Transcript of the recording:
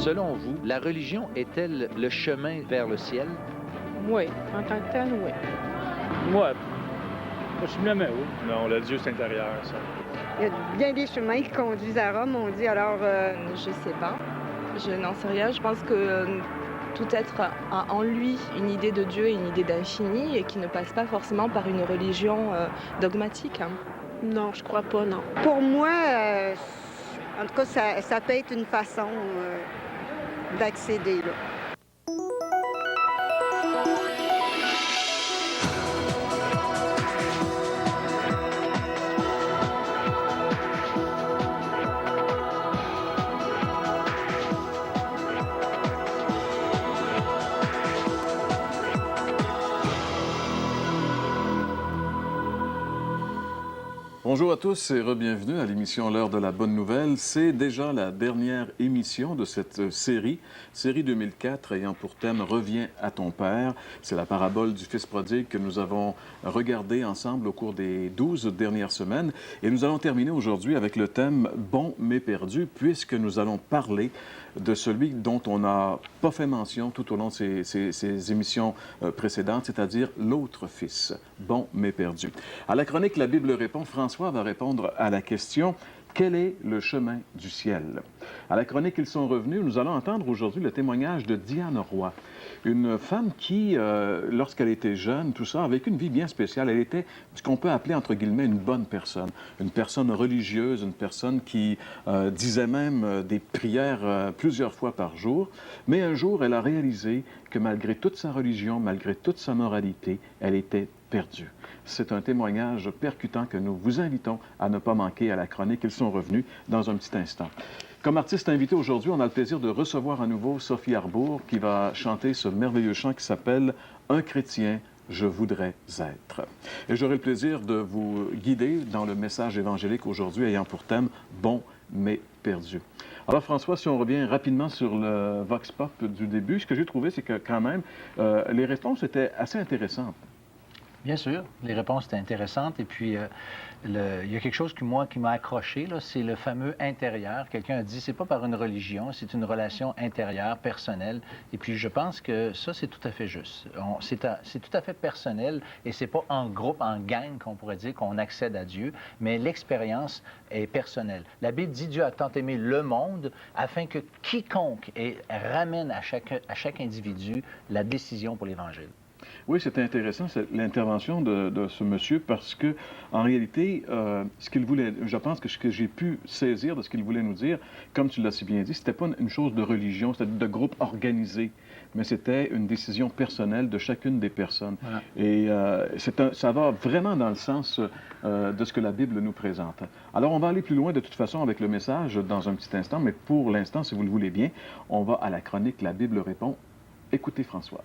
Selon vous, la religion est-elle le chemin vers le ciel? Oui, en tant que tel, oui. Ouais, possiblement, oui. Non, le Dieu, c'est intérieur, ça. Il y a bien des chemins qui conduisent à Rome, on dit. Alors, Je sais pas. Je n'en sais rien. Je pense que tout être a en lui une idée de Dieu et une idée d'infini et qui ne passe pas forcément par une religion dogmatique. Non, je crois pas, non. pour moi, en tout cas, ça peut être une façon d'accéder, là. Bonjour à tous et re-bienvenue à l'émission L'heure de la bonne nouvelle. C'est déjà la dernière émission de cette série 2004 ayant pour thème « Reviens à ton Père ». C'est la parabole du Fils prodigue que nous avons regardée ensemble au cours des 12 dernières semaines. Et nous allons terminer aujourd'hui avec le thème « Bon mais perdu » puisque nous allons parler de celui dont on n'a pas fait mention tout au long de ces émissions précédentes, c'est-à-dire l'autre fils, bon mais perdu. À la chronique La Bible répond, François va répondre à la question « Quel est le chemin du ciel ?» À la chronique Ils sont revenus, nous allons entendre aujourd'hui le témoignage de Diane Roy, une femme qui, lorsqu'elle était jeune, tout ça, avec une vie bien spéciale, elle était ce qu'on peut appeler, entre guillemets, une bonne personne, une personne religieuse, une personne qui disait même des prières plusieurs fois par jour. Mais un jour, elle a réalisé que malgré toute sa religion, malgré toute sa moralité, elle était perdue. C'est un témoignage percutant que nous vous invitons à ne pas manquer à la chronique. Ils sont revenus dans un petit instant. Comme artiste invité aujourd'hui, on a le plaisir de recevoir à nouveau Sophie Arbour qui va chanter ce merveilleux chant qui s'appelle « Un chrétien, je voudrais être ». Et j'aurai le plaisir de vous guider dans le message évangélique aujourd'hui ayant pour thème « Bon mais perdu ». Alors François, si on revient rapidement sur le Vox Pop du début, ce que j'ai trouvé, c'est que quand même, les réponses étaient assez intéressantes. Bien sûr, les réponses étaient intéressantes. Et puis, il y a quelque chose qui m'a accroché, c'est le fameux intérieur. Quelqu'un a dit, c'est pas par une religion, c'est une relation intérieure, personnelle. Et puis, je pense que ça, c'est tout à fait juste. C'est tout à fait personnel et c'est pas en groupe, en gang, qu'on pourrait dire qu'on accède à Dieu, mais l'expérience est personnelle. La Bible dit, Dieu a tant aimé le monde afin que quiconque ramène à chaque individu la décision pour l'Évangile. Oui, c'était intéressant, l'intervention de ce monsieur, parce que, en réalité, ce qu'il voulait, je pense que ce que j'ai pu saisir de ce qu'il voulait nous dire, comme tu l'as si bien dit, c'était pas une chose de religion, c'était de groupe organisé, mais c'était une décision personnelle de chacune des personnes. Voilà. Et ça va vraiment dans le sens de ce que la Bible nous présente. Alors, on va aller plus loin de toute façon avec le message dans un petit instant, mais pour l'instant, si vous le voulez bien, on va à la chronique La Bible répond. Écoutez François.